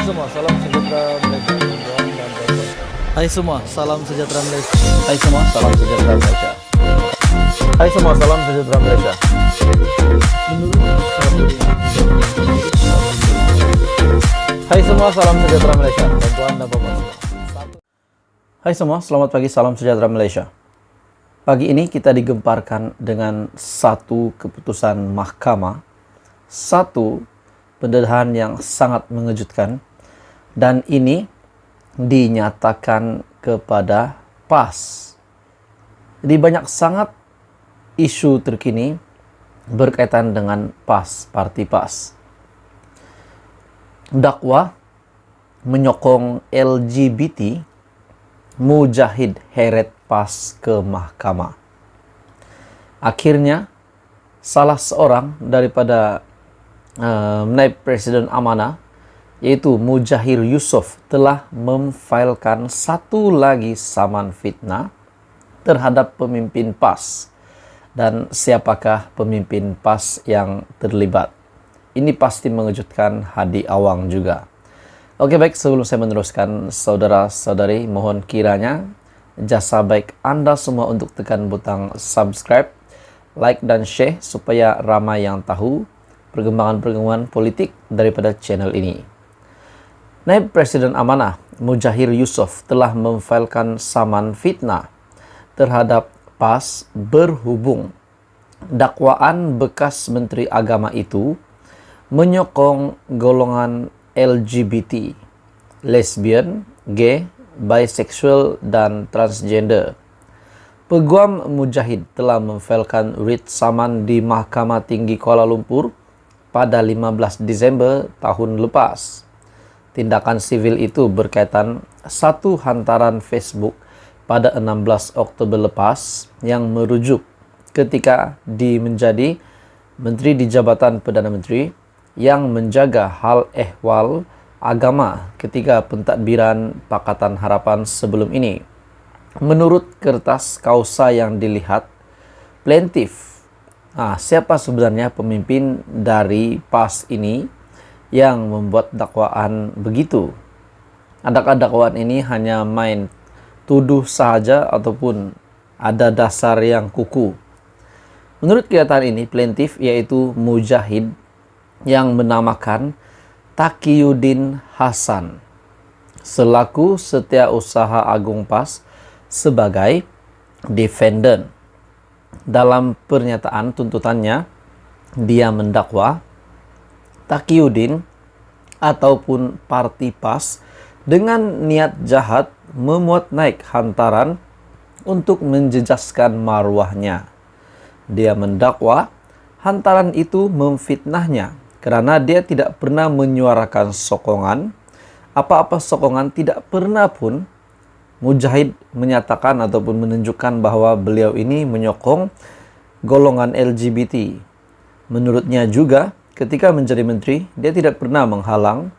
semua, salam sejahtera Malaysia. Hai semua, salam sejahtera Malaysia. Hai semua, salam sejahtera Malaysia. Hai semua, salam sejahtera Malaysia. Hai semua, salam sejahtera Malaysia. Tuan dan Bapak semua. Hai semua, selamat pagi, salam sejahtera Malaysia. Pagi ini kita digemparkan dengan satu keputusan mahkamah, satu pendedahan yang sangat mengejutkan, dan ini dinyatakan kepada PAS. Jadi banyak sangat isu terkini berkaitan dengan PAS, parti PAS. Dakwa menyokong LGBT, Mujahid heret PAS ke mahkamah. Akhirnya salah seorang daripada Naib Presiden Amanah, yaitu Mujahir Yusof, telah memfailkan satu lagi saman fitnah terhadap pemimpin PAS. Dan siapakah pemimpin PAS yang terlibat? Ini pasti mengejutkan Hadi Awang juga. Oke, baik, sebelum saya meneruskan, saudara-saudari, mohon kiranya jasa baik Anda semua untuk tekan butang subscribe, like dan share supaya ramai yang tahu perkembangan-perkembangan politik daripada channel ini. Naib Presiden Amanah, Mujahir Yusof, telah memfailkan saman fitnah terhadap PAS berhubung dakwaan bekas Menteri Agama itu menyokong golongan LGBT, lesbian, gay, bisexual, dan transgender. Peguam Mujahid telah memfailkan writ saman di Mahkamah Tinggi Kuala Lumpur pada 15 Disember tahun lepas. Tindakan sivil itu berkaitan satu hantaran Facebook pada 16 Oktober lepas yang merujuk ketika menjadi Menteri di Jabatan Perdana Menteri yang menjaga hal ehwal agama ketika pentadbiran Pakatan Harapan sebelum ini. Menurut kertas kausa yang dilihat, plaintiff, siapa sebenarnya pemimpin dari PAS ini yang membuat dakwaan begitu? Adakah dakwaan ini hanya main tuduh saja ataupun ada dasar yang kuku? Menurut kenyataan ini, plaintiff yaitu Mujahid yang menamakan Taqiyuddin Hasan selaku Setiausaha Agung PAS sebagai defendant. Dalam pernyataan tuntutannya, dia mendakwa Taqiyuddin ataupun parti PAS dengan niat jahat memuat naik hantaran untuk menjejaskan marwahnya. Dia mendakwa hantaran itu memfitnahnya karena dia tidak pernah menyuarakan sokongan, apa-apa sokongan tidak pernah pun Mujahid menyatakan ataupun menunjukkan bahwa beliau ini menyokong golongan LGBT. Menurutnya juga, ketika menjadi menteri, dia tidak pernah menghalang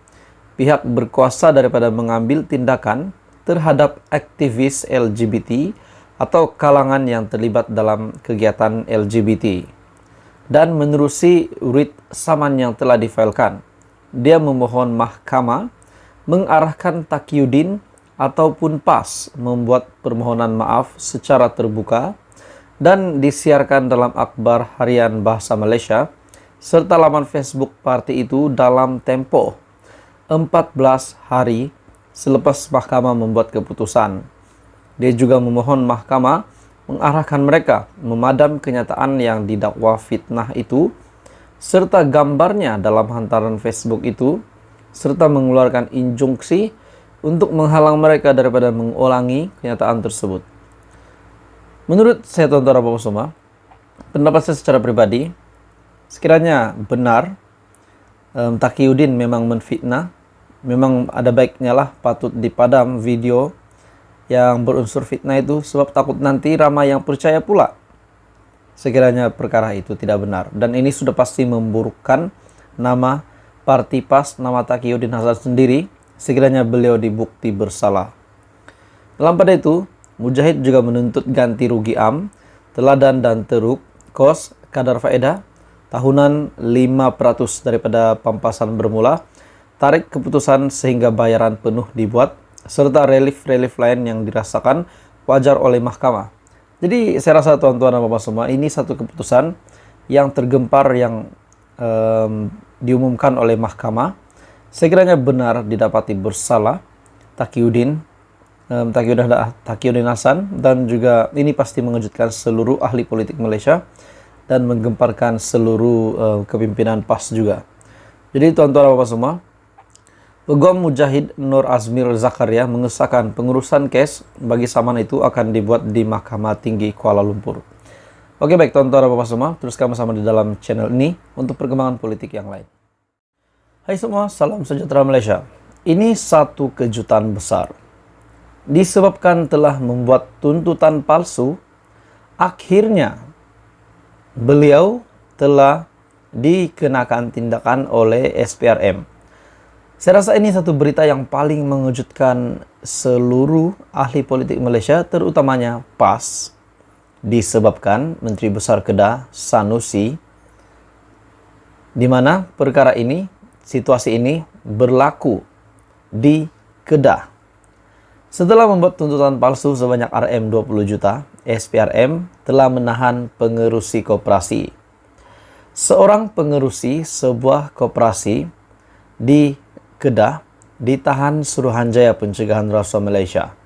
pihak berkuasa daripada mengambil tindakan terhadap aktivis LGBT atau kalangan yang terlibat dalam kegiatan LGBT. Dan menerusi writ saman yang telah difailkan, dia memohon mahkamah mengarahkan Taqiyuddin ataupun PAS membuat permohonan maaf secara terbuka dan disiarkan dalam akhbar harian Bahasa Malaysia serta laman Facebook parti itu dalam tempoh 14 hari selepas mahkamah membuat keputusan. Dia juga memohon mahkamah mengarahkan mereka memadam kenyataan yang didakwa fitnah itu serta gambarnya dalam hantaran Facebook itu serta mengeluarkan injunksi untuk menghalang mereka daripada mengulangi kenyataan tersebut. Menurut saya, tuan-tuan dan Bapak semua, pendapat saya secara pribadi, sekiranya benar Taqiyuddin memang menfitnah, memang ada baiknya lah patut dipadam video yang berunsur fitnah itu, sebab takut nanti ramai yang percaya pula sekiranya perkara itu tidak benar. Dan ini sudah pasti memburukkan nama parti PAS, nama Taqiyuddin Hasan sendiri, sekiranya beliau dibukti bersalah. Dalam pada itu, Mujahid juga menuntut ganti rugi am, teladan dan teruk, kadar faedah tahunan 5% daripada pampasan bermula tarik keputusan sehingga bayaran penuh dibuat, serta relief-relief lain yang dirasakan wajar oleh mahkamah. Jadi saya rasa tuan-tuan dan bapak semua, ini satu keputusan yang tergempar yang diumumkan oleh mahkamah. Sekiranya benar didapati bersalah Taqiyuddin Hasan, dan juga ini pasti mengejutkan seluruh ahli politik Malaysia dan menggemparkan seluruh kepimpinan PAS juga. Jadi tuan-tuan dan bapak semua, Peguam Mujahid Nur Azmir Zakaria mengesahkan pengurusan kes bagi saman itu akan dibuat di Mahkamah Tinggi Kuala Lumpur. Oke baik tuan-tuan dan bapak semua, teruskan bersama di dalam channel ini untuk perkembangan politik yang lain. Hai semua, salam sejahtera Malaysia. Ini satu kejutan besar. Disebabkan telah membuat tuntutan palsu, akhirnya beliau telah dikenakan tindakan oleh SPRM. Saya rasa ini satu berita yang paling mengejutkan seluruh ahli politik Malaysia, terutamanya PAS, disebabkan Menteri Besar Kedah Sanusi, di mana perkara ini, situasi ini berlaku di Kedah. Setelah membuat tuntutan palsu sebanyak RM20 juta, SPRM telah menahan pengerusi koperasi. Seorang pengerusi sebuah koperasi di Kedah ditahan Suruhanjaya Pencegahan Rasuah Malaysia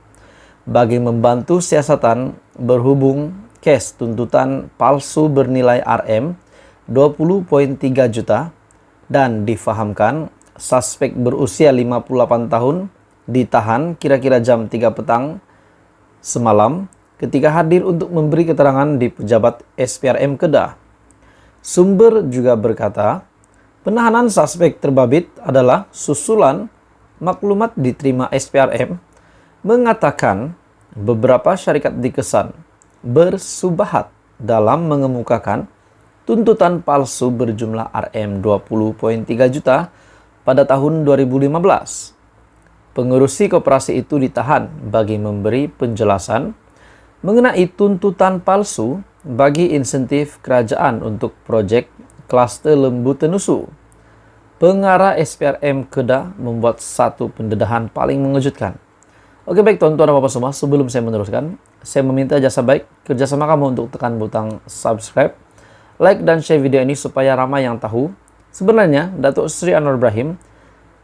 bagi membantu siasatan berhubung kes tuntutan palsu bernilai RM20.3 juta, dan difahamkan suspek berusia 58 tahun ditahan kira-kira jam 3 petang semalam ketika hadir untuk memberi keterangan di pejabat SPRM Kedah. Sumber juga berkata, penahanan suspek terbabit adalah susulan maklumat diterima SPRM mengatakan beberapa syarikat dikesan bersubahat dalam mengemukakan tuntutan palsu berjumlah RM20.3 juta pada tahun 2015. Pengurusi koperasi itu ditahan bagi memberi penjelasan mengenai tuntutan palsu bagi insentif kerajaan untuk proyek Kluster Lembu Tenusu. Pengarah SPRM Kedah membuat satu pendedahan paling mengejutkan. Oke baik tuan-tuan dan bapak semua, sebelum saya meneruskan, saya meminta jasa baik kerjasama kamu untuk tekan butang subscribe, like dan share video ini supaya ramai yang tahu. Sebenarnya Datuk Seri Anwar Ibrahim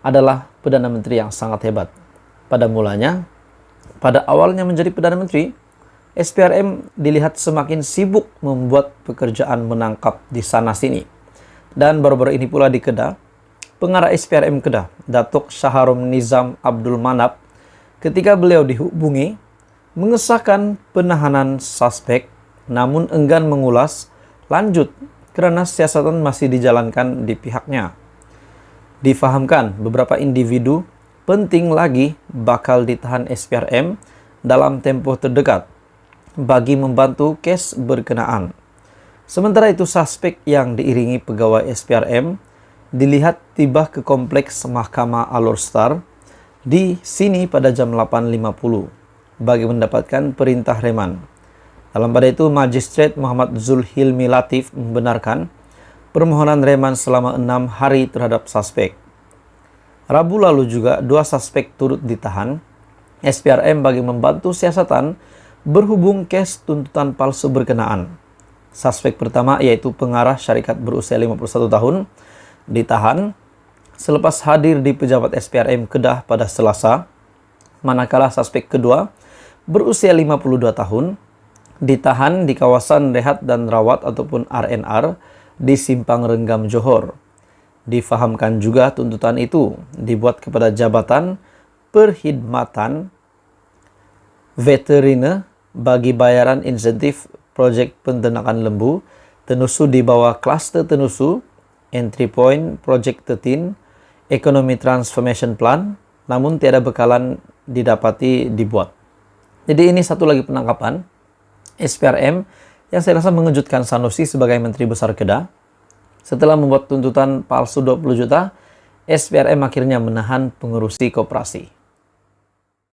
adalah Perdana Menteri yang sangat hebat. Pada awalnya menjadi Perdana Menteri, SPRM dilihat semakin sibuk membuat pekerjaan menangkap di sana-sini. Dan baru-baru ini pula di Kedah, pengarah SPRM Kedah, Datuk Syaharum Nizam Abdul Manap, ketika beliau dihubungi, mengesahkan penahanan suspek, namun enggan mengulas lanjut karena siasatan masih dijalankan di pihaknya. Difahamkan beberapa individu penting lagi bakal ditahan SPRM dalam tempoh terdekat bagi membantu kes berkenaan. Sementara itu, suspek yang diiringi pegawai SPRM dilihat tiba ke kompleks Mahkamah Alor Star di sini pada jam 8.50 bagi mendapatkan perintah reman. Dalam pada itu, Magistrat Muhammad Zulhilmi Latif membenarkan permohonan reman selama 6 hari terhadap suspek. Rabu lalu juga 2 suspek turut ditahan SPRM bagi membantu siasatan berhubung kes tuntutan palsu berkenaan. Suspek pertama yaitu pengarah syarikat berusia 51 tahun ditahan selepas hadir di pejabat SPRM Kedah pada Selasa, manakala suspek kedua berusia 52 tahun ditahan di kawasan rehat dan rawat ataupun RNR di Simpang Renggam Johor. Difahamkan juga tuntutan itu dibuat kepada Jabatan Perkhidmatan Veteriner bagi bayaran insentif Projek Penternakan Lembu Tenusu di bawah Kluster Tenusu, Entry Point Project 13, Economy Transformation Plan, namun tiada bekalan didapati dibuat. Jadi ini satu lagi penangkapan SPRM yang saya rasa mengejutkan Sanusi sebagai Menteri Besar Kedah. Setelah membuat tuntutan palsu 20 juta, SPRM akhirnya menahan pengurusi koperasi.